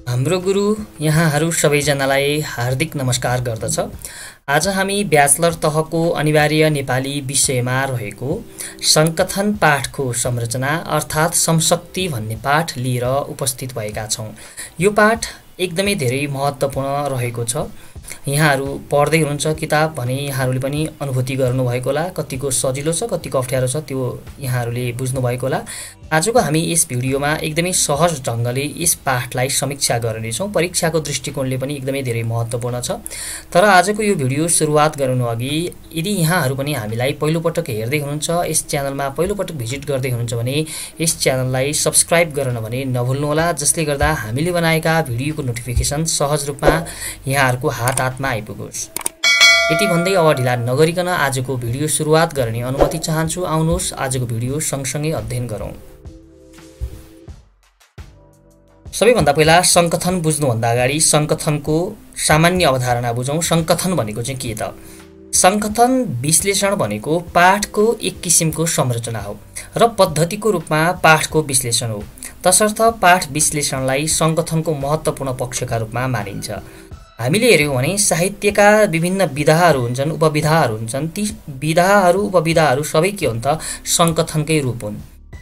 हाम्रो गुरु यहाँहरू सबैजनालाई हार्दिक नमस्कार गर्दछ। आज हामी ब्याचलर तहको अनिवार्य नेपाली विषयमा रहेको संकथन पाठको संरचना अर्थात् समशक्ति भन्ने पाठ लिएर उपस्थित भएका छौं। यो पाठ एकदमै धेरै महत्त्वपूर्ण रहेको छ। यहाँहरू पढ्दै हुनुहुन्छ किताब भने यहाँहरूले पनि अनुभूति गर्नुभएको होला, कतिको सजिलो छ कतिको अप्ठ्यारो छ त्यो यहाँहरूले बुझ्नुभएको होला। आजको हामी यस भिडियोमा एकदमै सहज ढङ्गले यस पाठलाई समीक्षा गर्नेछौँ। परीक्षाको दृष्टिकोणले पनि एकदमै धेरै महत्त्वपूर्ण छ। तर आजको यो भिडियो सुरुवात गर्नु अघि यदि यहाँहरू पनि हामीलाई पहिलोपटक हेर्दै हुनुहुन्छ, यस च्यानलमा पहिलोपटक भिजिट गर्दै हुनुहुन्छ भने यस च्यानललाई सब्स्क्राइब गर्न भने नभुल्नुहोला, जसले गर्दा हामीले बनाएका भिडियोको नोटिफिकेसन सहज रूपमा यहाँहरूको हातमा आइपुगोस्। यति भन्दै अब ढिला नगरिकन आजको भिडियो सुरुवात गर्ने अनुमति चाहन्छु। आउनुहोस् आजको भिडियो सँगसँगै अध्ययन गरौँ। सबैभन्दा पहिला संकथन बुझ्नुभन्दा अगाडि संकथनको सामान्य अवधारणा बुझौँ। संकथन भनेको चाहिँ के त? संकथन विश्लेषण भनेको पाठको एक किसिमको संरचना हो र पद्धतिको रूपमा पाठको विश्लेषण हो। तसर्थ पाठ विश्लेषणलाई संकथनको महत्त्वपूर्ण पक्षका रूपमा मानिन्छ। हामीले हेर्यौँ भने साहित्यका विभिन्न विधाहरू हुन्छन्, उपविधाहरू हुन्छन्। ती विधाहरू उपविधाहरू सबै के हुन् त? संकथनकै रूप हुन्।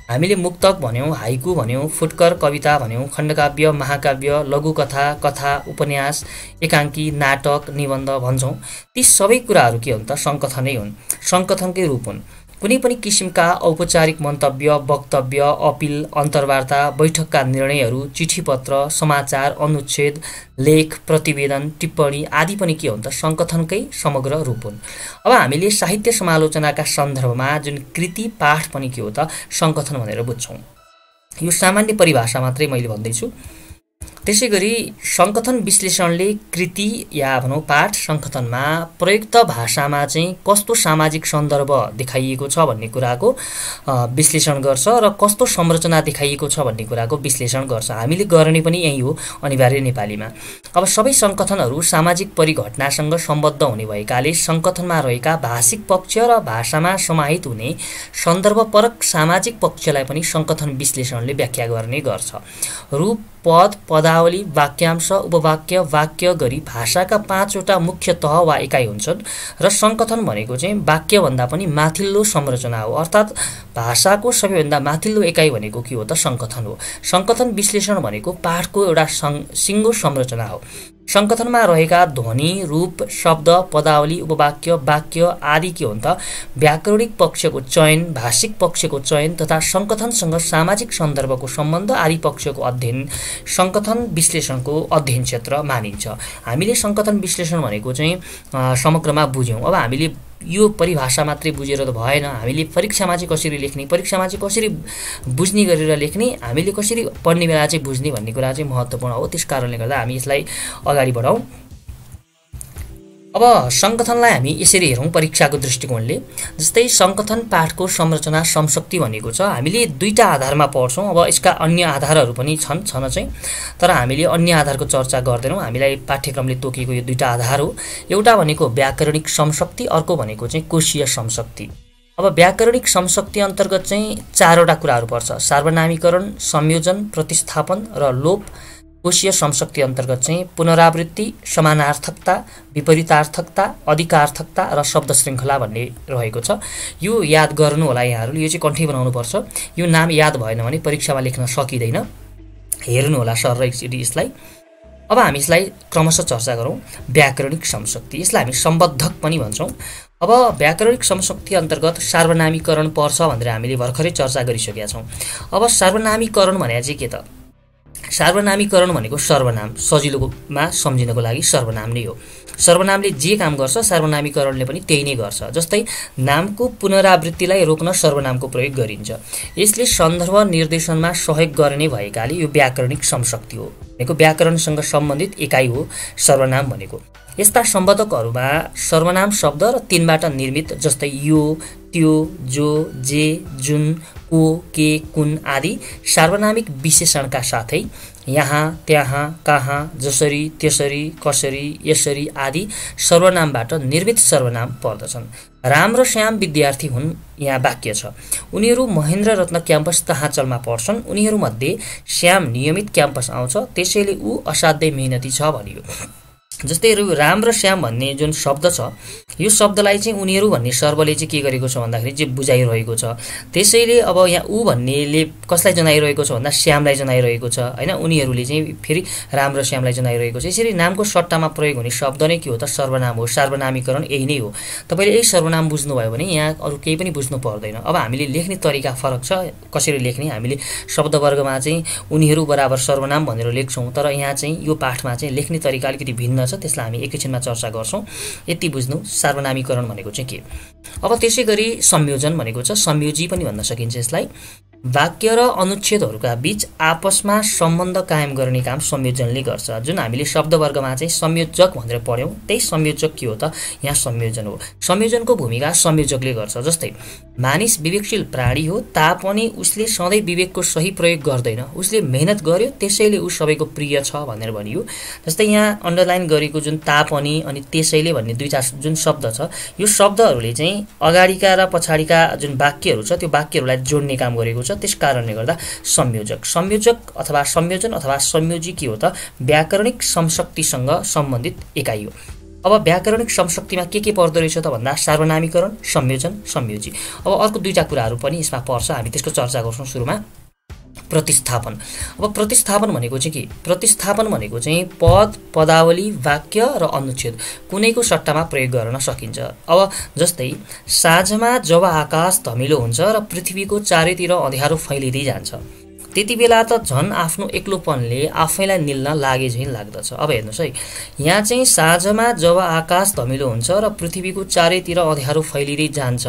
हामीले मुक्तक भन्यौँ, हाइकु भन्यौँ, फुटकर कविता भन्यौँ, खण्डकाव्य, महाकाव्य, लघुकथा, कथा, उपन्यास, एकाङ्की, नाटक, निबन्ध भन्छौँ। ती सबै कुराहरू के हुन् त? संकथनै हुन्, संकथनकै रूप हुन्। कुनै पनि किसिमका औपचारिक मन्तव्य, वक्तव्य, अपिल, अन्तर्वार्ता, बैठकका निर्णयहरू, चिठीपत्र, समाचार, अनुच्छेद, लेख, प्रतिवेदन, टिप्पणी आदि पनि के हुन् त? संकथनकै समग्र रूप हुन्। अब हामीले साहित्य समालोचनाका सन्दर्भमा जुन कृति पाठ पनि के हो त? संकथन भनेर बुझ्छौँ। यो सामान्य परिभाषा मात्रै मैले भन्दैछु। त्यसैगरी संकथन विश्लेषणले कृति या भनौँ पाठ संकथनमा प्रयुक्त भाषामा चाहिँ कस्तो सामाजिक सन्दर्भ देखाइएको छ भन्ने कुराको विश्लेषण गर्छ र कस्तो संरचना देखाइएको छ भन्ने कुराको विश्लेषण गर्छ। हामीले गर्ने पनि यही हो अनिवार्य नेपालीमा। अब सबै संकथनहरू सामाजिक परिघटनासँग सम्बद्ध हुने भएकाले संकथनमा रहेका भाषिक पक्ष र भाषामा समाहित हुने सन्दर्भपरक सामाजिक पक्षलाई पनि संकथन विश्लेषणले व्याख्या गर्ने गर्छ। रूप, पद, पदावली, वाक्यांश, उपवाक्य, वाक्य गरी भाषाका 5वटा मुख्य तह वा इकाइ हुन्छन् र संकथन भनेको चाहिँ वाक्यभन्दा पनि माथिल्लो संरचना हो। अर्थात् भाषाको सबैभन्दा माथिल्लो इकाइ भनेको के हो त? संकथन हो। संकथन विश्लेषण भनेको पाठको एउटा सिङ्गो संरचना हो। संकथनमा रहेका ध्वनि, रूप, शब्द, पदावली, उपवाक्य, वाक्य आदि के हुन् त? व्याकरणिक पक्षको चयन, भाषिक पक्षको चयन तथा संकथनसँग सामाजिक सन्दर्भको सम्बन्ध आदि पक्षको अध्ययन संकथन विश्लेषणको अध्ययन क्षेत्र मानिन्छ। हामीले संकथन विश्लेषण भनेको चाहिँ समग्रमा बुझ्यौँ। अब हामीले यो परिभाषा मात्रै बुझेर त भएन। हामीले परीक्षामा चाहिँ कसरी लेख्ने, परीक्षामा चाहिँ कसरी बुझ्ने गरेर लेख्ने, हामीले कसरी पढ्ने बेला चाहिँ बुझ्ने भन्ने कुरा चाहिँ महत्त्वपूर्ण हो। त्यस कारणले गर्दा हामी यसलाई अगाडि बढाउँ। अब संकथनलाई हामी यसरी हेरौँ परीक्षाको दृष्टिकोणले। जस्तै संकथन पाठको संरचना समशक्ति भनेको छ। हामीले दुईटा आधारमा पढ्छौँ। अब यसका अन्य आधारहरू पनि छन् चाहिँ, तर हामीले अन्य आधारको चर्चा गर्दैनौँ। हामीलाई पाठ्यक्रमले तोकेको यो दुईटा आधार हो। एउटा भनेको व्याकरणिक समशक्ति, अर्को भनेको चाहिँ कोशीय समशक्ति। अब व्याकरणिक समशक्ति अन्तर्गत चाहिँ 4वटा कुराहरू पर्छ: सार्वनामीकरण, संयोजन, प्रतिस्थापन र लोप। कोशीय समशक्ति अन्तर्गत चाहिँ पुनरावृत्ति, समानार्थकता, विपरीतार्थकता, अधिकार्थकता र शब्द श्रृङ्खला भन्ने रहेको छ। यो याद गर्नु होला यहाँहरूले, यो चाहिँ कन्ठी बनाउनुपर्छ। यो नाम याद भएन भने परीक्षामा लेख्न सकिँदैन। हेर्नु होला सर र एकचोटि यसलाई। अब हामी यसलाई क्रमशः चर्चा गरौँ। व्याकरणिक समशक्ति, यसलाई हामी सम्बद्धक पनि भन्छौँ। अब व्याकरणिक समशक्ति अन्तर्गत सार्वनामीकरण पर्छ भनेर हामीले भर्खरै चर्चा गरिसकेका छौँ। अब सार्वनामीकरण भने चाहिँ के त? सार्वनामीकरण भनेको सर्वनाम, सजिलोमा सम्झिनको लागि सर्वनाम नै हो। सर्वनामले जे काम गर्छ सार्वनामीकरणले पनि त्यही नै गर्छ। जस्तै नामको पुनरावृत्तिलाई रोक्न सर्वनामको प्रयोग गरिन्छ। यसले सन्दर्भ निर्देशनमा सहयोग गर्ने भएकाले यो व्याकरणिक समशक्ति हो। भनेको व्याकरणसँग सम्बन्धित इकाइ हो सर्वनाम भनेको। यस्ता सम्बोधकहरूमा सर्वनाम शब्द र तिनबाट निर्मित जस्तै यो, त्यो, जो, जे, जुन, को, के, कुन आदि सार्वनामिक विशेषणका साथै यहाँ, त्यहाँ, कहाँ, जसरी, त्यसरी, कसरी, यसरी आदि सर्वनामबाट निर्मित सर्वनाम पर्दछन्। राम र श्याम विद्यार्थी हुन् यहाँ वाक्य छ। उनीहरू महेन्द्र रत्न क्याम्पस तहाचलमा पढ्छन्। उनीहरूमध्ये श्याम नियमित क्याम्पस आउँछ, त्यसैले ऊ असाध्यै मेहनती छ भनियो। जस्तै राम र श्याम भन्ने जुन शब्द छ, यो शब्दलाई चाहिँ उनीहरू भन्ने सर्वले चाहिँ के गरेको छ भन्दाखेरि चाहिँ बुझाइरहेको छ। त्यसैले अब यहाँ ऊ भन्नेले कसलाई जनाइरहेको छ भन्दा श्यामलाई जनाइरहेको छ हैन। उनीहरूले चाहिँ फेरि राम र श्यामलाई जनाइरहेको छ। यसरी नामको सट्टामा प्रयोग हुने शब्द नै के हो त? सर्वनाम हो। सार्वनामीकरण यही नै हो। तपाईले यही सर्वनाम बुझ्नुभयो भने यहाँ अरु केही पनि बुझ्नु पर्दैन। अब हामीले लेख्ने तरिका फरक छ। कसरी लेख्ने? हामीले शब्दवर्गमा चाहिँ उनीहरू बराबर सर्वनाम भनेर लेख्छौं, तर यहाँ चाहिँ यो पाठमा चाहिँ लेख्ने तरिका अलिकति भिन्न छ। त्यसलाई हामी एकैछिनमा चर्चा गर्छौं। यति बुझ्नु सार्वनामीकरण भनेको चाहिँ के। अब त्यसैगरी संयोजन भनेको छ, संयोजी पनि भन्न सकिन्छ यसलाई। वाक्य र अनुच्छेदहरूका बीच आपसमा सम्बन्ध कायम गर्ने काम संयोजनले गर्छ। जुन हामीले शब्दवर्गमा चाहिँ संयोजक भनेर पढ्यौं, त्यही संयोजक के हो त? यहाँ संयोजन हो। संयोजनको भूमिका संयोजकले गर्छ। जस्तै मानिस विवेकशील प्राणी हो, तापनि उसले सधैँ विवेकको सही प्रयोग गर्दैन। उसले मेहनत गर्यो, त्यसैले ऊ सबैको प्रिय छ भनेर भनियो। जस्तै यहाँ अन्डरलाइन गरेको जुन तापनि अनि त्यसैले भन्ने दुईटा जुन शब्द छ, यो शब्दहरूले चाहिँ अगाडिका र पछाडिका जुन वाक्यहरू छ त्यो वाक्यहरूलाई जोड्ने काम गरेको छ। त्यसकारणले गर्दा संयोजक अथवा संयोजन अथवा संयोजी के हो त? व्याकरणिक समशक्तिसँग सम्बन्धित एकाइ हो। अब व्याकरणिक समशक्तिमा के पर्दो रहेछ त भन्दा सार्वनामीकरण, संयोजन, संयोजी। अब अर्को दुईटा कुराहरू पनि यसमा पर्छ, हामी त्यसको चर्चा गर्छौं। सुरुमा प्रतिस्थापन। अब प्रतिस्थापन भनेको चाहिँ के? प्रतिस्थापन भनेको चाहिँ पद, पदावली, वाक्य र अनुच्छेद कुनैको सट्टामा प्रयोग गर्न सकिन्छ। अब जस्तै साँझमा जब आकाश धमिलो हुन्छ र पृथ्वीको चारैतिर अँध्यारो फैलिँदै जान्छ, त्यति बेला त झन् आफ्नो एक्लोपनले आफैलाई निल्न लागे झैं लाग्दछ। अब हेर्नुस् है, यहाँ चाहिँ साँझमा जब आकाश धमिलो हुन्छ र पृथ्वीको चारैतिर अँध्यारो फैलिँदै जान्छ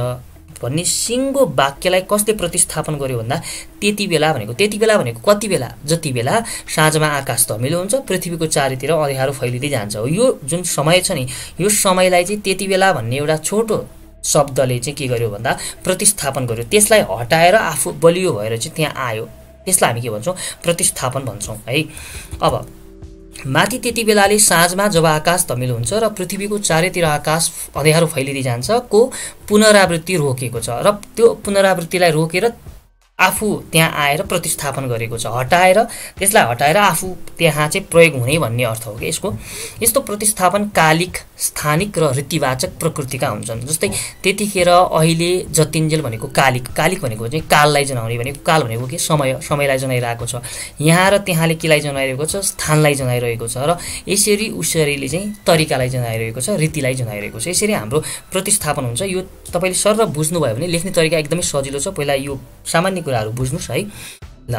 भन्ने सिंगो वाक्यलाई कसले प्रतिस्थापन गर्यो भन्दा त्यति बेला भनेको कति बेला? जति बेला साँझमा आकाश धमिलो हुन्छ, पृथ्वीको चारैतिर अँध्यारो फैलिँदै जान्छ। यो जुन समय छ नि, यो समयलाई चाहिँ त्यति बेला भन्ने एउटा छोटो शब्दले चाहिँ के गर्यो भन्दा प्रतिस्थापन गर्यो। त्यसलाई हटाएर आफू बलियो भएर चाहिँ त्यहाँ आयो। त्यसलाई हामी के भन्छौं? प्रतिस्थापन भन्छौं है। अब माथि त्यति बेलाले साँझमा जब आकाश धमिलो हुन्छ र पृथ्वीको चारैतिर आकाश अँध्यारो फैलिँदै जान्छ को पुनरावृत्ति रोकेको छ र त्यो पुनरावृत्तिलाई रोकेर आफू त्यहाँ आएर प्रतिस्थापन गरेको छ। त्यसलाई हटाएर आफू त्यहाँ चाहिँ प्रयोग हुने भन्ने अर्थ हो कि यसको। यस्तो प्रतिस्थापन कालिक, स्थानिक र रीतिवाचक प्रकृतिका हुन्छन्। जस्तै त्यतिखेर, अहिले, जतिन्जेल भनेको कालिक भनेको चाहिँ काललाई जनाउने भनेको। काल भनेको के? समयलाई जनाइरहेको छ। यहाँ र त्यहाँले केलाई जनाइरहेको छ? स्थानलाई जनाइरहेको छ। र यसरी उसरीले चाहिँ तरिकालाई जनाइरहेको छ, रीतिलाई जनाइरहेको छ। यसरी हाम्रो प्रतिस्थापन हुन्छ। यो तपाईले सरल बुझ्नुभयो भने लेख्ने तरिका एकदमै सजिलो छ। पहिला यो सामान्य कुराहरू बुझ्नुस् है। ल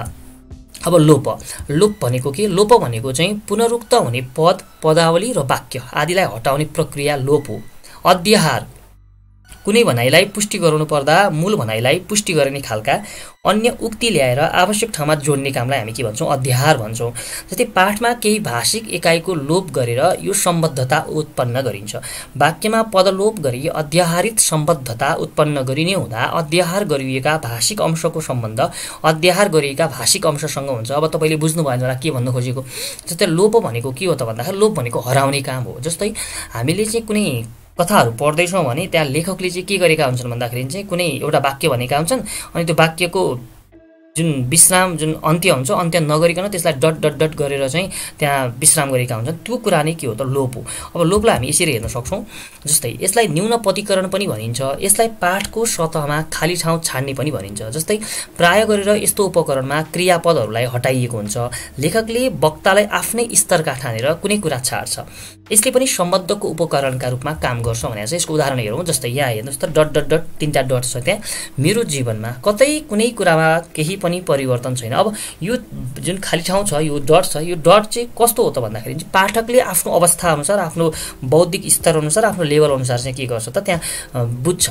अब लोप भनेको के? लोप भनेको चाहिँ पुनरुक्त हुने पद, पदावली र वाक्य आदिलाई हटाउने प्रक्रिया लोप हो। अध्याहार कुनै भनाइलाई पुष्टि गराउनु पर्दा मूल भनाइलाई पुष्टि गर्ने खालका अन्य उक्ति ल्याएर आवश्यक ठाउँमा जोड्ने कामलाई हामी के भन्छौं? अध्याहार भन्छौं। जस्तै पाठमा केही भाषिक एकाइको लोप गरेर यो सम्बद्धता उत्पन्न गरिन्छ। वाक्यमा पदलोप गरी अध्याहारित सम्बद्धता उत्पन्न गरिने हुँदा अध्याहार गरिएका भाषिक अंशको सम्बन्ध अध्याहार गरिएका भाषिक अंशसँग हुन्छ। अब तपाईले बुझ्नु भयो होला के भन्नु खोजेको। जस्तै लोप भनेको के हो त भन्दाखेरि लोप भनेको हराउने काम हो। जस्तै हामीले चाहिँ कुनै कथाहरू पढ्दैछौँ भने त्यहाँ लेखकले चाहिँ के गरेका हुन्छन् भन्दाखेरि चाहिँ कुनै एउटा वाक्य भनेका हुन्छन्, अनि त्यो वाक्यको जुन विश्राम, जुन अन्त्य हुन्छ, अन्त्य नगरिकन त्यसलाई डट डट डट गरेर चाहिँ त्यहाँ विश्राम गरेका हुन्छन्। त्यो कुरा नै के हो त? लोप हो। अब लोपलाई हामी यसरी हेर्न सक्छौं। जस्तै यसलाई न्यून पदीकरण पनि भनिन्छ। यसलाई पाठको सतहमा खाली ठाउँ छाड्ने पनि भनिन्छ। जस्तै प्राय गरेर यस्तो उपकरणमा क्रियापदहरूलाई हटाइएको हुन्छ। लेखकले वक्तालाई आफ्नै स्तरका ठानेर कुनै कुरा छाड्छ। यसले पनि सम्बद्धको उपकरणका रूपमा काम गर्छ भनेर चाहिँ यसको उदाहरण हेरौँ। जस्तै यहाँ हेर्नुहोस् त, डट डट डट तीनटा डट छ त्यहाँ। मेरो जीवनमा कतै कुनै कुरामा केही पनि परिवर्तन छैन। अब यो जुन खाली ठाउँ छ, यो डट छ, यो डट चाहिँ कस्तो हो त भन्दाखेरि चाहिँ पाठकले आफ्नो अवस्था अनुसार, आफ्नो बौद्धिक स्तर अनुसार, आफ्नो लेभल अनुसार चाहिँ के गर्छ त त्यहाँ बुझ्छ।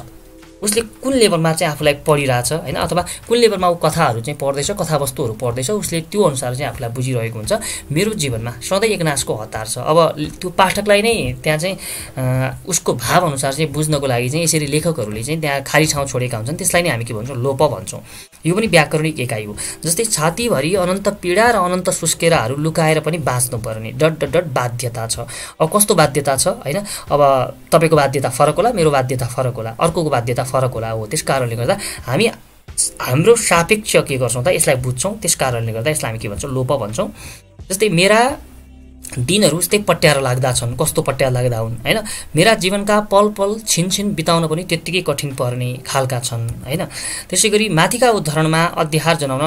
उसले कुन लेभलमा चाहिँ आफूलाई पढिरहेछ हैन, अथवा कुन लेभलमा ऊ कथाहरू चाहिँ पढ्दैछ, कथावस्तुहरू पढ्दैछ, उसले त्यो अनुसार चाहिँ आफूलाई बुझिरहेको हुन्छ। मेरो जीवनमा सधैँ एकनासको हतार छ। अब त्यो पाठकलाई नै त्यहाँ चाहिँ उसको भाव अनुसार चाहिँ बुझ्नको लागि चाहिँ यसरी लेखकहरूले चाहिँ त्यहाँ खाली ठाउँ छोडेका हुन्छन्। त्यसलाई नै हामी के भन्छौँ? लोप भन्छौँ। यो पनि व्याकरणिक एकाइ हो। जस्तै छातीभरि अनन्त पीडा र अनन्त सुस्केराहरू लुकाएर पनि बाँच्नुपर्ने बाध्यता छ। अब कस्तो बाध्यता छ हैन, अब तपाईको बाध्यता फरक होला, मेरो बाध्यता फरक होला, अर्कोको बाध्यता फरक होला हो। त्यस कारणले गर्दा हामी हाम्रो सापेक्ष के गर्छौं त यसलाई बुझ्छौं। त्यस कारणले गर्दा यसलाई हामी के भन्छौं, लोप भन्छौं। जस्तै मेरा दिनहरू उस्तै पट्याएर लाग्दा छन्, कस्तो पट्याएर लाग्दा हुन् हैन। मेरा जीवनका पल पल छिनछिन बिताउन पनि त्यत्तिकै कठिन पर्ने खालका छन् हैन। त्यसैगरी माथिका उदाहरणमा अध्याहार जनाउन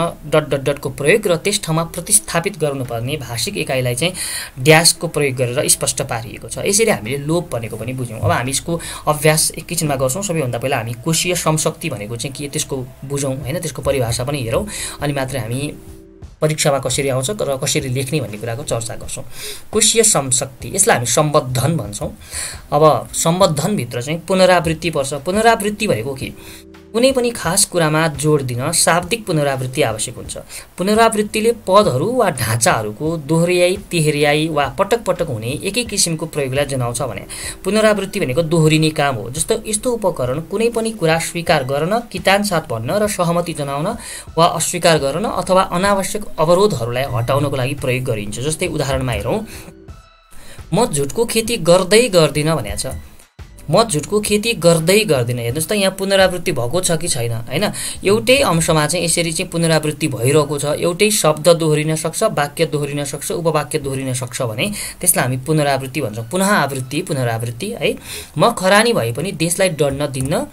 को प्रयोग र त्यस ठाउँमा प्रतिस्थापित गर्नुपर्ने भाषिक एकाइलाई चाहिँ ड्याशको प्रयोग गरेर स्पष्ट पारिएको छ। यसरी हामीले लोप भनेको पनि बुझ्यौं। अब हामी यसको अभ्यास एकैछिनमा गर्छौं। सबैभन्दा पहिला हामी कोशीय समशक्ति भनेको चाहिँ के त्यसको बुझौं हैन, त्यसको परिभाषा पनि हेरौं, अनि मात्रै हामी परीक्षामा कसरी आउँछ र कसरी लेख्ने भन्ने कुराको चर्चा गर्छौं। कोशीय समशक्ति, यसलाई हामी सम्बद्धन भन्छौं। अब सम्बद्धनभित्र चाहिँ पुनरावृत्ति पर्छ। पुनरावृत्ति भनेको के, कुनै पनि खास कुरामा जोड दिन शाब्दिक पुनरावृत्ति आवश्यक हुन्छ। पुनरावृत्तिले पदहरू वा ढाँचाहरूको दोहोर्याई, तेहर्याई वा पटक पटक हुने एकै किसिमको प्रयोगलाई जनाउँछ भने पुनरावृत्ति भनेको दोहोरिने काम हो। जस्तो यस्तो उपकरण कुनै पनि कुरा स्वीकार गर्न, कितानसाथ भन्न र सहमति जनाउन वा अस्वीकार गर्न अथवा अनावश्यक अवरोधहरूलाई हटाउनको लागि प्रयोग गरिन्छ। जस्तै उदाहरणमा हेरौँ, म झुटको खेती गर्दै गर्दिन भनेको छ। म झुटको खेती गर्दै गर्दिन। हेर्नुस् त यहाँ पुनरावृत्ति भएको छ कि छैन हैन। एउटै अंशमा चाहिँ यसरी चाहिँ पुनरावृत्ति भइरहेको छ। एउटै शब्द दोहोरिन सक्छ, वाक्य दोहोरिन सक्छ, उपवाक्य दोहोरिन सक्छ भने त्यसलाई हामी पुनरावृत्ति भन्छौँ। पुनः आवृत्ति, पुनरावृत्ति है। म खरानी भए पनि देशलाई डढ्न दिन्न,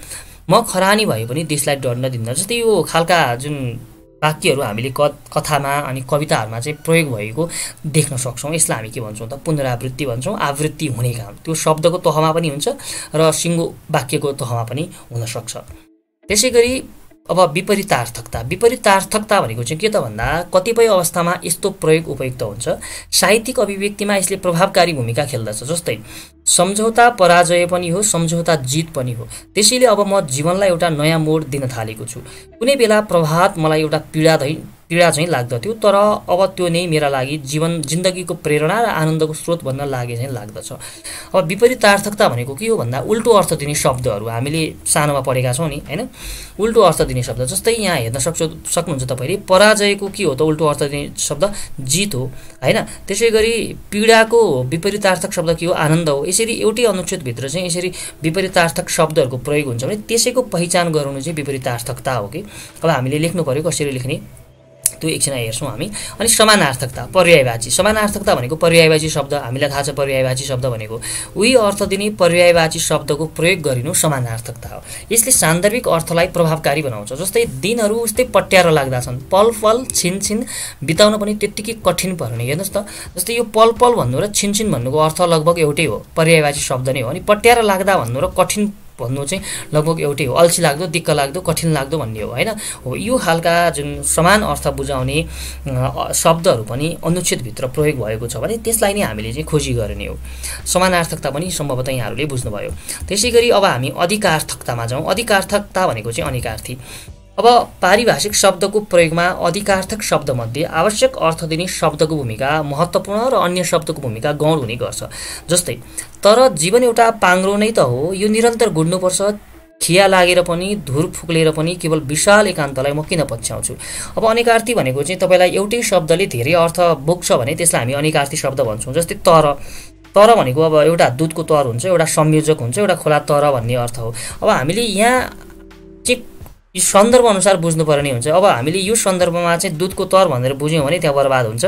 म खरानी भए पनि देशलाई डढ्न दिन्न। जस्तै यो खालका जुन वाक्यहरू हामीले कथामा अनि कविताहरूमा चाहिँ प्रयोग भएको देख्न सक्छौं। यसलाई हामी के भन्छौं त, पुनरावृत्ति भन्छौं। आवृत्ति हुने काम त्यो शब्दको तहमा पनि हुन्छ र सिंगो वाक्यको तहमा पनि हुन सक्छ। त्यसैगरी अब विपरीतार्थकता। विपरीतार्थकता भनेको चाहिँ के त भन्दा कतिपय अवस्थामा यस्तो प्रयोग उपयुक्त हुन्छ। साहित्यिक अभिव्यक्तिमा यसले प्रभावकारी भूमिका खेल्दछ। जस्तै सम्झौता पराजय पनि हो, सम्झौता जित पनि हो। त्यसैले अब म जीवनलाई एउटा नयाँ मोड दिन थालेको छु। कुनै बेला प्रभात मलाई एउटा पीडा चाहिँ लाग्दथ्यो, तर अब त्यो नै मेरा लागि जिन्दगीको प्रेरणा र आनन्दको स्रोत बन्न लागे चाहिँ लाग्दछ। अब विपरीतार्थकता भनेको के हो भन्दा उल्टो अर्थ दिने शब्दहरू हामीले सानोमा पढेका छौं नि हैन। उल्टो अर्थ दिने शब्द, जस्तै यहाँ हेर्न सक्नुहुन्छ तपाईले, पराजयको के हो त उल्टो अर्थ दिने शब्द जित हो हैन। त्यसैगरी पीडाको विपरीतार्थक शब्द के हो, आनन्द हो। यसरी एउटै अनुच्छेदभित्र चाहिँ यसरी विपरीतार्थक शब्दहरूको प्रयोग हुन्छ भने त्यसैको पहिचान गराउनु चाहिँ विपरीतार्थकता हो कि। अब हामीले लेख्नु पर्यो, कसरी लेख्ने त्यो एकछिन हेर्छौं हामी। अनि समानार्थकता, पर्यायवाची। समानार्थकता भनेको पर्यायवाची शब्द, हामीलाई थाहा छ पर्यायवाची शब्द भनेको उही अर्थ दिने पर्यायवाची शब्दको प्रयोग गरिनु समानार्थकता हो। यसले सान्दर्भिक अर्थलाई प्रभावकारी बनाउँछ। जस्तै दिनहरू उस्तै पट्याएर लाग्दा छन्, पल पल छिनछिन बिताउन पनि त्यत्तिकै कठिन पर्ने। हेर्नुस् त, जस्तै यो पल पल भन्नु र छिनछिन भन्नुको अर्थ लगभग एउटै हो, पर्यायवाची शब्द नै हो। अनि पट्याएर लाग्दा भन्नु र कठिन भन्नु चाहिँ लगभग एउटै हो, अल्छी लाग्दो, दिक्क लाग्दो, कठिन लाग्दो भन्ने हो हैन। हो यो खालका जुन समान अर्थ बुझाउने शब्दहरू पनि अनुच्छेदभित्र प्रयोग भएको छ भने त्यसलाई नै हामीले चाहिँ खोजी गर्ने हो। समानार्थकता पनि सम्भवतः यहाँहरूले बुझ्नुभयो। त्यसैगरी अब हामी अधिकार्थकतामा जाउँ। अधिकार्थकता भनेको चाहिँ अनिकार्थी। अब पारिभाषिक शब्दको प्रयोगमा अधिकार्थक शब्दमध्ये आवश्यक अर्थ दिने शब्दको भूमिका महत्त्वपूर्ण र अन्य शब्दको भूमिका गौण हुने गर्छ। जस्तै तर जीवन एउटा पाङ्ग्रो नै त हो, यो निरन्तर गुड्नुपर्छ, खिया लागेर पनि, धुर फुक्लेर पनि केवल विशाल एकान्तलाई म किन पछ्याउँछु। अब अनिकार्थी भनेको चाहिँ तपाईलाई एउटै शब्दले धेरै अर्थ बोक्छ भने त्यसलाई हामी अनिकार्थी शब्द भन्छौँ। जस्तै तर भनेको अब एउटा दुधको तर हुन्छ, एउटा संयोजक हुन्छ, एउटा खोला तर भन्ने अर्थ हो। अब हामीले यहाँ चाहिँ यो सन्दर्भ अनुसार बुझ्नुपर्ने हुन्छ। अब हामीले यो सन्दर्भमा चाहिँ दुधको तर भनेर बुझ्यौँ भने त्यहाँ बर्बाद हुन्छ।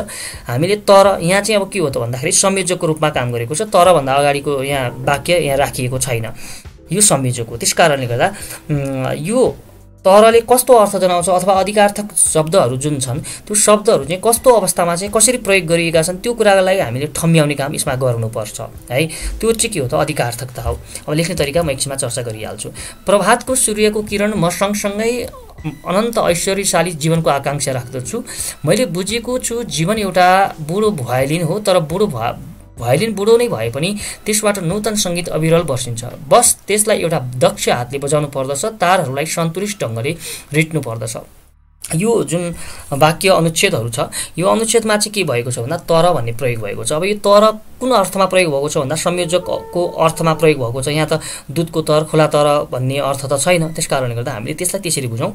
हामीले तर यहाँ चाहिँ अब के हो त भन्दाखेरि संयोजकको रूपमा काम गरेको छ। तर भन्दा अगाडिको यहाँ वाक्य यहाँ राखिएको छैन, यो संयोजक हो। त्यसकारणले गर्दा यो तरले कस्तो अर्थ जनाउँछ अथवा अधिकार्थक शब्दहरू जुन छन् त्यो शब्दहरू चाहिँ कस्तो अवस्थामा चाहिँ कसरी प्रयोग गरिएका छन् त्यो कुरालाई हामीले ठम्ब्याउने काम यसमा गर्नुपर्छ है। त्यो चाहिँ के हो त, अधिकार्थकता हो। अब लेख्ने तरिका म एकछिनमा चर्चा गरिहाल्छु। प्रभातको सूर्यको किरण म सँगसँगै अनन्त ऐश्वर्यशाली जीवनको आकांक्षा राख्दछु। मैले बुझेको छु जीवन एउटा बुढो भयोलिन हो, तर भयोलिन बुढो नै भए पनि त्यसबाट नूतन सङ्गीत अविरल बर्सिन्छ। बस त्यसलाई एउटा दक्ष हातले बजाउनु पर्दछ, तारहरूलाई सन्तुलित ढङ्गले रिट्नु पर्दछ। यो जुन वाक्य अनुच्छेदहरू छ यो अनुच्छेदमा चाहिँ के भएको छ भन्दा तर भन्ने प्रयोग भएको छ। अब यो तर कुन अर्थमा प्रयोग भएको छ भन्दा संयोजकको अर्थमा प्रयोग भएको छ। यहाँ त दुधको तर खोला तर भन्ने अर्थ त छैन, त्यसकारणले गर्दा हामीले त्यसलाई त्यसरी बुझौँ।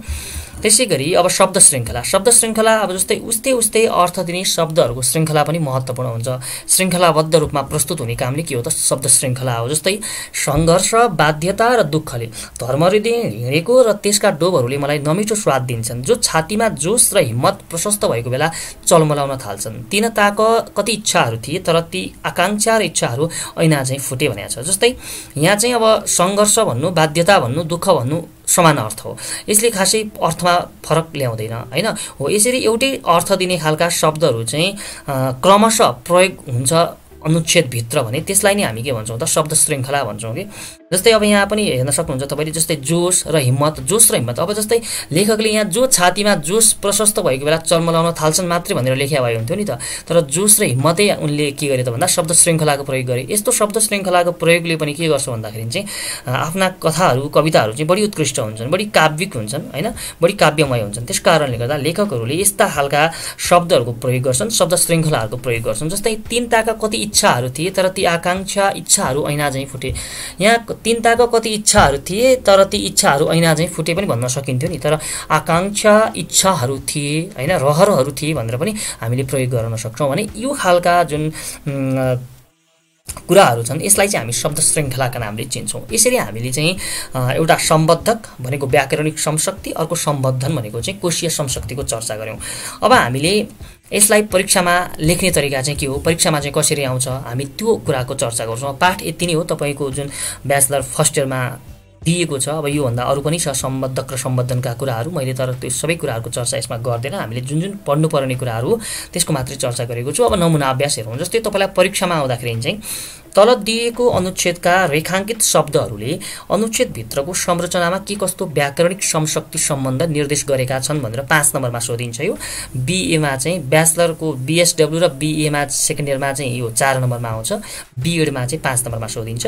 त्यसैगरी अब शब्द श्रृङ्खला अब जस्तै उस्तै अर्थ दिने शब्दहरूको श्रृङ्खला पनि महत्त्वपूर्ण हुन्छ। श्रृङ्खलाबद्ध रूपमा प्रस्तुत हुने कामले के हो त शब्द श्रृङ्खला हो। जस्तै सङ्घर्ष, बाध्यता र दुःखले धर्महृदय हिँडेको र त्यसका डोबहरूले मलाई नमिठो स्वाद दिन्छन्, जो छातीमा जोस र हिम्मत प्रशस्त भएको बेला चलमलाउन थाल्छन्। तीनताक कति इच्छाहरू थिए तर ती आकाङ्क्षा र इच्छाहरू ऐना चाहिँ फुटे भनेको छ। जस्तै यहाँ चाहिँ अब सङ्घर्ष भन्नु, बाध्यता भन्नु, दुःख भन्नु समान अर्थ हो, यसले खासै अर्थमा फरक ल्याउँदैन हैन। हो यसरी एउटै अर्थ दिने खालका शब्दहरू चाहिँ क्रमशः प्रयोग हुन्छ अनुच्छेदभित्र भने त्यसलाई नै हामी के भन्छौँ त शब्द श्रृङ्खला भन्छौँ कि। जस्तै अब यहाँ पनि हेर्न सक्नुहुन्छ तपाईँले, जस्तै जोस र हिम्मत। अब जस्तै लेखकले यहाँ जो छातीमा जोस प्रशस्त भएको बेला चलमलाउन थाल्छन् मात्रै भनेर लेख्या भए हुन्थ्यो नि त, तर जोस र हिम्मतै उनले के गरे त भन्दा शब्द श्रृङ्खलाको प्रयोग गरे। यस्तो शब्द श्रृङ्खलाको प्रयोगले पनि के गर्छ भन्दाखेरि चाहिँ आफ्ना कथाहरू, कविताहरू चाहिँ बढी उत्कृष्ट हुन्छन्, बढी काव्यिक हुन्छन् हैन, बढी काव्यमय हुन्छन्। त्यसकारणले गर्दा लेखकहरूले यस्ता खालका शब्दहरूको प्रयोग गर्छन्, शब्द श्रृङ्खलाहरूको प्रयोग गर्छन्। जस्तै तीनताका कति इच्छाहरू थिए तर ती आकाङ्क्षा इच्छाहरू ऐना चाहिँ फुटे। यहाँ तीनताका कति इच्छाहरू थिए तर ती इच्छाहरू ऐना चाहिँ फुटे पनि भन्न सकिन्थ्यो नि, तर आकाङ्क्षा इच्छाहरू थिए हैन, रहरहरू थिए भनेर पनि हामीले प्रयोग गर्न सक्छौँ। भने यो खालका जुन कुराहरू छन् यसलाई चाहिँ हामी शब्द श्रृङ्खलाका नामले चिन्छौँ। यसरी हामीले चाहिँ एउटा सम्बद्धक भनेको व्याकरणिक समशक्ति, अर्को सम्बद्धन भनेको चाहिँ कोशीय समशक्तिको चर्चा गऱ्यौँ। अब हामीले यसलाई परीक्षामा लेख्ने तरिका चाहिँ के हो, परीक्षामा चाहिँ कसरी आउँछ, हामी त्यो कुराको चर्चा गर्छौँ। पाठ यति नै हो तपाईँको जुन ब्याचलर फर्स्ट इयरमा दिएको छ। अब योभन्दा अरू पनि छ सम्बद्धक र सम्बद्धनका कुराहरू, मैले तर त्यो सबै कुराहरूको चर्चा यसमा गर्दैन। हामीले जुन जुन पढ्नुपर्ने कुराहरू त्यसको मात्रै चर्चा गरेको छु। अब नमुना अभ्यास हेरौँ। जस्तै तपाईँलाई परीक्षामा आउँदाखेरि चाहिँ तल दिएको अनुच्छेदका रेखाङ्कित शब्दहरूले अनुच्छेदभित्रको संरचनामा के कस्तो व्याकरणिक समशक्ति सम्बन्ध निर्देश गरेका छन् भनेर 5 नम्बरमा सोधिन्छ। यो बिएमा चाहिँ ब्याचलरको बिएसडब्ल्यू र बिएमा सेकेन्ड इयरमा चाहिँ यो 4 नम्बरमा आउँछ, बिएडमा चाहिँ 5 नम्बरमा सोधिन्छ।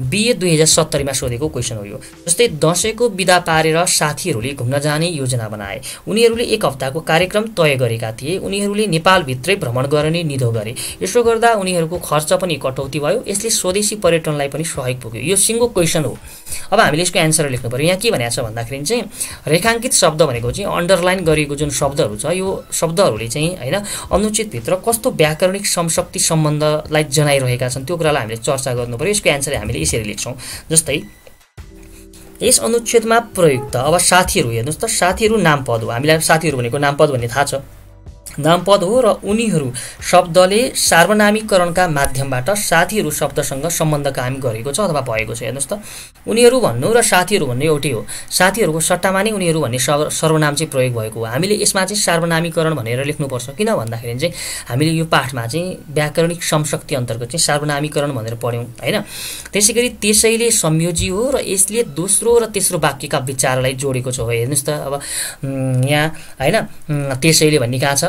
बिए 2070 मा सोधेको क्वेसन हो यो। जस्तै दशैंको बिदा पारेर साथीहरूले घुम्न जाने योजना बनाए। उनीहरूले 1 हप्ताको कार्यक्रम तय गरेका थिए। उनीहरूले नेपालभित्रै भ्रमण गर्ने निधो गरे। यसो गर्दा उनीहरूको खर्च पनि कटौती भयो। यसले स्वदेशी पर्यटनलाई पनि सहयोग पुग्यो। यो सिंगो क्वेसन हो। अब हामीले यसको एन्सर लेख्नु पर्यो। यहाँ के भनेको छ भन्दाखेरि चाहिँ रेखाङ्कित शब्द भनेको चाहिँ अन्डरलाइन गरिएको जुन शब्दहरू छ यो शब्दहरूले चाहिँ हैन अनुच्छेदभित्र कस्तो व्याकरणिक समशक्ति सम्बन्धलाई जनाइरहेका छन् त्यो कुरालाई हामीले चर्चा गर्नु पर्यो। यसको एन्सर हामीले यसरी लेख्छौँ। जस्तै यस अनुच्छेदमा प्रयुक्त अब साथीहरू हेर्नुस् त, साथीहरू नामपद हो। हामीलाई साथीहरू भनेको नामपद भन्ने थाहा छ, नामपद हो र उनीहरू शब्दले सार्वनामिकरणका माध्यमबाट साथीहरू शब्दसँग सम्बन्ध कायम गरेको छ अथवा भएको छ। हेर्नुस् त, उनीहरू भन्नु र साथीहरू भन्नु एउटै हो। साथीहरूको सट्टामा नै उनीहरू भन्ने सर्वनाम चाहिँ प्रयोग भएको हो। हामीले यसमा चाहिँ सार्वनामिकरण भनेर लेख्नुपर्छ। किन भन्दाखेरि चाहिँ हामीले यो पाठमा चाहिँ व्याकरणिक समशक्ति अन्तर्गत चाहिँ सार्वनामिकरण भनेर पढ्यौँ हैन। त्यसैगरी त्यसैले संयोजी हो र यसले दोस्रो र तेस्रो वाक्यका विचारलाई जोडेको छ। हेर्नुस् त, अब यहाँ हैन त्यसैले भन्ने कहाँ छ,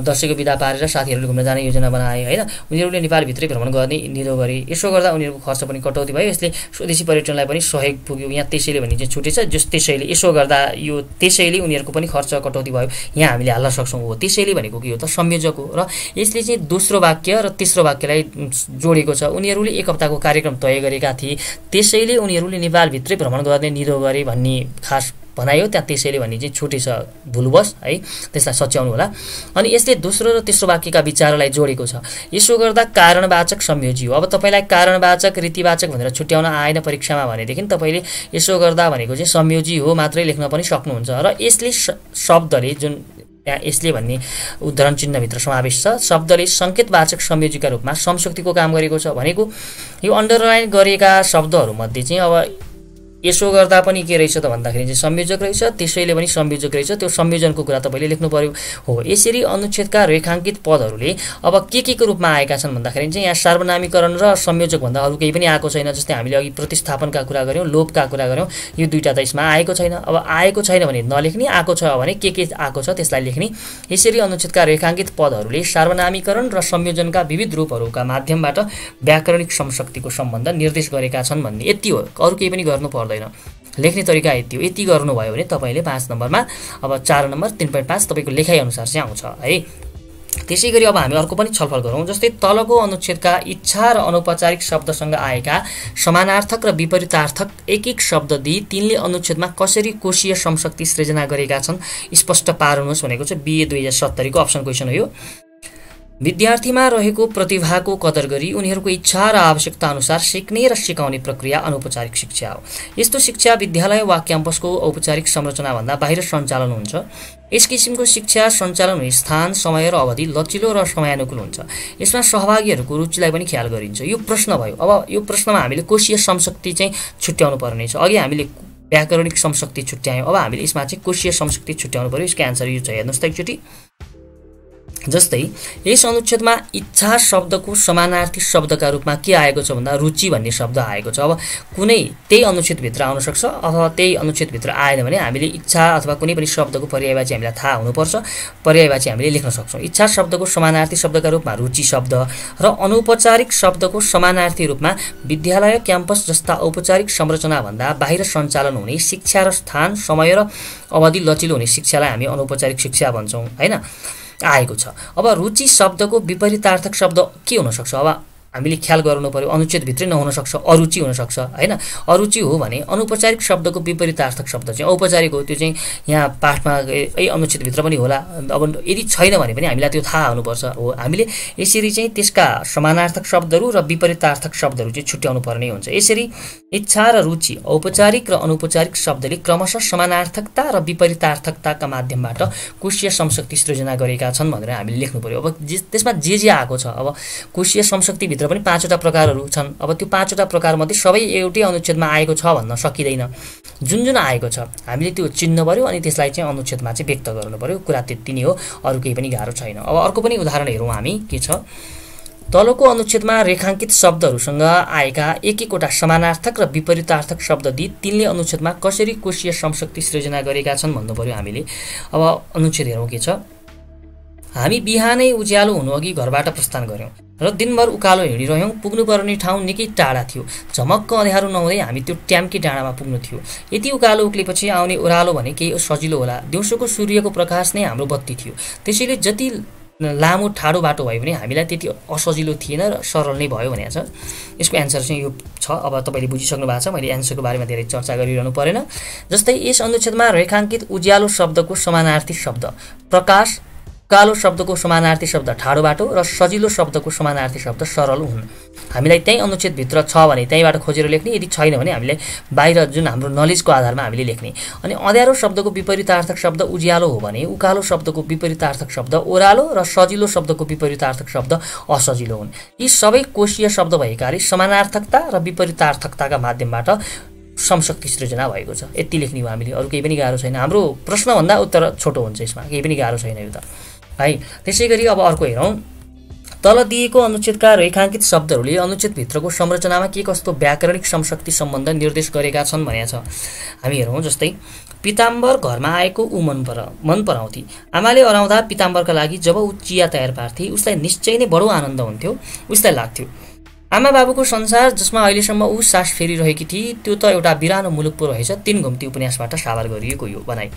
दशैंको बिदा पारेर साथीहरूले घुम्न जाने योजना बनाए हैन। उनीहरूले नेपालभित्रै भ्रमण गर्ने निधो गरे। यसो गर्दा उनीहरूको खर्च पनि कटौती भयो। यसले स्वदेशी पर्यटनलाई पनि सहयोग पुग्यो। यहाँ त्यसैले भन्ने चाहिँ छुटेछ। जस त्यसैले यसो गर्दा यो त्यसैले उनीहरूको पनि खर्च कटौती भयो। यहाँ हामीले हाल्न सक्छौँ हो त्यसैले भनेको के हो त संयोजक हो र यसले चाहिँ दोस्रो वाक्य र तेस्रो वाक्यलाई जोडेको छ। उनीहरूले 1 हप्ताको कार्यक्रम तय गरेका थिए। त्यसैले उनीहरूले नेपालभित्रै भ्रमण गर्ने निधो गरे भन्ने खास भनायो। त्यहाँ त्यसैले भन्ने चाहिँ छुटेछ, भुलवश है, त्यसलाई सच्याउनु होला। अनि यसले दोस्रो र तेस्रो वाक्यका विचारलाई जोडेको छ। यसो गर्दा कारणवाचक संयोजी हो। अब तपाईँलाई कारणवाचक रीतिवाचक भनेर छुट्याउन आएन परीक्षामा भनेदेखि तपाईँले यसो गर्दा भनेको चाहिँ संयोजी हो मात्रै लेख्न पनि सक्नुहुन्छ। र यसले शब्दले जुन यहाँ यसले भन्ने उद्धरण चिन्हभित्र समावेश छ, शब्दले सङ्केतवाचक संयोजीका रूपमा समशक्तिको काम गरेको छ भनेको यो अन्डरलाइन गरेका शब्दहरूमध्ये चाहिँ अब यसो गर्दा पनि के रहेछ त भन्दाखेरि चाहिँ संयोजक रहेछ, त्यसैले पनि संयोजक रहेछ। त्यो संयोजनको कुरा तपाईँले लेख्नु पर्यो हो। यसरी अनुच्छेदका रेखाङ्कित पदहरूले अब के को रूपमा आएका छन् भन्दाखेरि चाहिँ यहाँ सार्वनामिकरण र संयोजक भन्दा अरू केही पनि आएको छैन। जस्तै हामीले अघि प्रतिस्थापनका कुरा गऱ्यौँ, लोपका कुरा गऱ्यौँ, यो दुईटा त यसमा आएको छैन। अब आएको छैन भने नलेख्ने, आएको छ भने के आएको छ त्यसलाई लेख्ने। यसरी अनुच्छेदका रेखाङ्कित पदहरूले सार्वनामिकरण र संयोजनका विविध रूपहरूका माध्यमबाट व्याकरणिक समशक्तिको सम्बन्ध निर्देश गरेका छन् भन्ने यति हो। अरू केही पनि गर्नु पर्दैन। लेख्ने तरिका यति हो। यति गर्नुभयो भने तपाईँले 5 नम्बरमा अब 4 नम्बर 3.5 तपाईँको लेखाइ अनुसार चाहिँ आउँछ है। त्यसैगरी अब हामी अर्को पनि छलफल गरौँ। जस्तै तलको अनुच्छेदका इच्छा र अनौपचारिक शब्दसँग आएका समानार्थक र विपरीतार्थक एक एक शब्द दिई तिनले अनुच्छेदमा कसरी कोशीय समशक्ति सृजना गरेका छन् स्पष्ट पार्नुहोस् भनेको छ BA 2070 को अप्सन क्वेसन हो यो। विद्यार्थीमा रहेको प्रतिभाको कदर गरी उनीहरूको इच्छा र आवश्यकता अनुसार सिक्ने र सिकाउने प्रक्रिया अनौपचारिक शिक्षा हो। यस्तो शिक्षा विद्यालय वा क्याम्पसको औपचारिक संरचनाभन्दा बाहिर सञ्चालन हुन्छ। यस किसिमको शिक्षा सञ्चालन हुने स्थान, समय र अवधि लचिलो र समयानुकूल हुन्छ। यसमा सहभागीहरूको रुचिलाई पनि ख्याल गरिन्छ। यो प्रश्न भयो। अब यो प्रश्नमा हामीले कोशीय समशक्ति चाहिँ छुट्याउनु पर्ने छ। अघि हामीले व्याकरणिक समशक्ति छुट्यायौँ, अब हामीले यसमा चाहिँ कोशीय समशक्ति छुट्याउनु पर्यो। यसको एन्सर यो छ, हेर्नुहोस् त एकचोटि। जस्तै यस अनुच्छेदमा इच्छा शब्दको समानार्थी शब्दका रूपमा के आएको छ भन्दा रुचि भन्ने शब्द आएको छ। अब कुनै त्यही अनुच्छेदभित्र आउन सक्छ अथवा त्यही अनुच्छेदभित्र आएन भने हामीले इच्छा अथवा कुनै पनि शब्दको पर्यायवाची हामीलाई थाहा हुनुपर्छ। पर्यायवाची हामीले लेख्न सक्छौँ। इच्छा शब्दको समानार्थी शब्दका रूपमा रुचि शब्द र अनौपचारिक शब्दको समानार्थी रूपमा विद्यालय, क्याम्पस जस्ता औपचारिक संरचनाभन्दा बाहिर सञ्चालन हुने शिक्षा र स्थान, समय र अवधि लचिलो हुने शिक्षालाई हामी अनौपचारिक शिक्षा भन्छौँ, हैन, आएको छ। अब रुचि शब्दको विपरीतार्थक शब्द के हुन सक्छ? अब हामीले ख्याल गर्नु पर्यो। अनुच्छेदभित्रै नहुन सक्छ, अरुचि हुन सक्छ, हैन। अरुचि हो भने अनौपचारिक शब्दको विपरीतार्थक शब्द चाहिँ औपचारिक हो। त्यो चाहिँ यहाँ पाठमा यही अनुच्छेदभित्र पनि होला। अब यदि छैन भने पनि हामीलाई त्यो थाहा हुनुपर्छ। हो, हामीले यसरी चाहिँ त्यसका समानार्थक शब्दहरू र विपरीतार्थक शब्दहरू चाहिँ छुट्याउनु पर्ने हुन्छ। यसरी इच्छा र रुचि औपचारिक र अनौपचारिक शब्दले क्रमशः समानार्थकता र विपरीतार्थकताका माध्यमबाट कोशीय समशक्ति सृजना गरेका छन् भनेर हामीले लेख्नु पर्यो। अब त्यसमा जे आएको छ, अब कोशीय समशक्तिभित्र पनि 5वटा प्रकारहरू छन्। अब त्यो 5वटा प्रकारमध्ये सबै एउटै अनुच्छेदमा आएको छ भन्न सकिँदैन। जुन आएको छ हामीले त्यो चिन्नु पर्यो अनि त्यसलाई चाहिँ अनुच्छेदमा चाहिँ व्यक्त गर्नु पर्यो। कुरा त्यति नै हो, अरू केही पनि गाह्रो छैन। अब अर्को पनि उदाहरण हेरौँ हामी। के छ? तलको अनुच्छेदमा रेखाङ्कित शब्दहरूसँग आएका एक-एकवटा समानार्थक र विपरीतार्थक शब्द दिई तिनले अनुच्छेदमा कसरी कोशीय समशक्ति सृजना गरेका छन् भन्नु पर्यो हामीले। अब अनुच्छेद हेरौँ के छ। हामी बिहानै उज्यालो हुनु अघि घरबाट प्रस्थान गर्यौं र दिनभर उकालो हिँडिरह्यौं। पुग्नुपर्ने ठाउँ निकै टाढा थियो। झमक्क अँध्यारो नहुँदै हामी त्यो ट्याम्की डाँडामा पुग्नु थियो। यति उकालो उक्लेपछि आउने ओह्रालो भने केही सजिलो होला। दिउँसोको सूर्यको प्रकाश नै हाम्रो बत्ती थियो। त्यसैले जति लामो ठाडो बाटो भयो भने हामीलाई त्यति असजिलो थिएन र सरल नै भयो भनेको छ। यसको एन्सर चाहिँ यो छ। अब तपाईले बुझिसक्नु भएको छ, मैले एन्सरको बारेमा धेरै चर्चा गरिरहनु परेन। जस्तै यस अनुच्छेदमा रेखाङ्कित उज्यालो शब्दको समानार्थी शब्द प्रकाश, कालो शब्दको समानार्थी शब्द ठाडो बाटो र सजिलो शब्दको समानार्थी शब्द सरल हुन्। हामीलाई त्यही अनुच्छेदभित्र छ भने त्यहीबाट खोजेर लेख्ने, यदि छैन भने हामीले बाहिर जुन हाम्रो नलेजको आधारमा हामीले लेख्ने। अनि अँध्यारो शब्दको विपरीतार्थक शब्द उज्यालो हो भने उकालो शब्दको विपरीतार्थक शब्द ओह्रालो र सजिलो शब्दको विपरीतार्थक शब्द असजिलो हुन्। यी सबै कोशीय शब्द भएकाले समानार्थकता र विपरीतार्थकताका माध्यमबाट समशक्ति सृजना भएको छ। यति लेख्ने हो हामीले, अरू केही पनि गाह्रो छैन। हाम्रो प्रश्नभन्दा उत्तर छोटो हुन्छ, यसमा केही पनि गाह्रो छैन यो त है। त्यसैगरी अब अर्को हेरौँ। तल दिएको अनुच्छेदका रेखाङ्कित शब्दहरूले अनुच्छेदभित्रको संरचनामा के कस्तो व्याकरणिक समशक्ति सम्बन्ध निर्देश गरेका छन् भनेको छ। हामी हेरौँ। जस्तै पिताम्बर घरमा आएको ऊ मन पराउँथे। आमाले अराउँदा पिताम्बरका लागि जब ऊ चिया तयार पार्थे उसलाई निश्चय नै बडो आनन्द हुन्थ्यो। उसलाई लाग्थ्यो आमा बाबुको संसार जसमा अहिलेसम्म ऊ सास फेरिरहेकी थिए त्यो त एउटा बिरानो मुलुक पो रहेछ। 3 घुम्ती उपन्यासबाट साभार गरिएको यो बनाइ।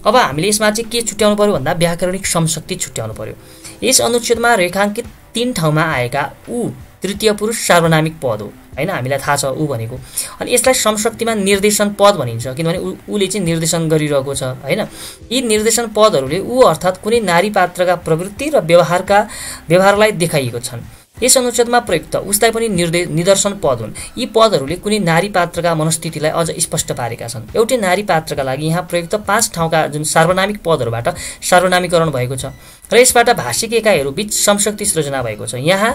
अब हामीले यसमा चाहिँ के छुट्याउनु पर्यो भन्दा व्याकरणिक समशक्ति छुट्याउनु पर्यो। यस अनुच्छेदमा रेखाङ्कित 3 ठाउँमा आएका ऊ तृतीय पुरुष सार्वनामिक पद हो, हैन। हामीलाई थाहा छ ऊ भनेको। अनि यसलाई समशक्तिमा निर्देशन पद भनिन्छ, किनभने उले चाहिँ निर्देशन गरिरहेको छ, हैन। यी निर्देशन पदहरूले ऊ अर्थात् कुनै नारी पात्रका प्रवृत्ति र व्यवहारलाई देखाइएको छन्। यस अनुच्छेदमा प्रयुक्त उसलाई पनि निदर्शन पद हुन्। यी पदहरूले कुनै नारी पात्रका मनस्थितिलाई अझ स्पष्ट पारेका छन्। एउटै नारी पात्रका लागि यहाँ प्रयुक्त 5 ठाउँका जुन सार्वनामिक पदहरूबाट सार्वनामिकरण भएको छ र यसबाट भाषिक एकाइहरू बीच समशक्ति सृजना भएको छ। यहाँ ...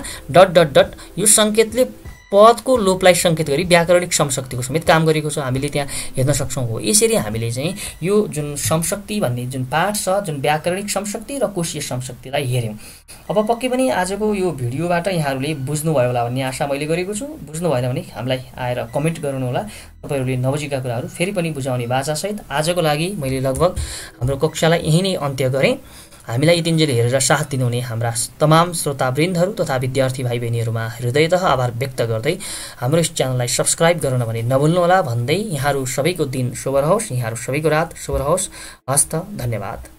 यो सङ्केतले पदको लोपलाई सङ्केत गरी व्याकरणिक समशक्तिको समेत काम गरेको छ। हामीले त्यहाँ हेर्न सक्छौँ। हो, यसरी हामीले चाहिँ यो जुन समशक्ति भन्ने जुन पाठ छ, जुन व्याकरणिक समशक्ति र कोशीय समशक्तिलाई हेऱ्यौँ। अब पक्कै पनि आजको यो भिडियोबाट यहाँहरूले बुझ्नुभयो होला भन्ने आशा मैले गरेको छु। बुझ्नु भएन भने हामीलाई आएर कमेन्ट गर्नु होला। तपाईहरूले नबुझेका कुराहरू फेरि पनि बुझाउने बाचासहित आजको लागि मैले लगभग हाम्रो कक्षालाई यहीँ नै अन्त्य गरेँ। हामीलाई यतिन्जेल हेरेर साथ दिनुहुने हाम्रा तमाम श्रोतावृन्दहरू तथा विद्यार्थी भाइ बहिनीहरूमा हृदयतः आभार व्यक्त गर्दै हाम्रो यस च्यानललाई सब्स्क्राइब गर्न भने नभुल्नुहोला भन्दै यहाँहरू सबैको दिन शुभ रहोस्, यहाँहरू सबैको रात शुभ रहोस्। हस्त, धन्यवाद।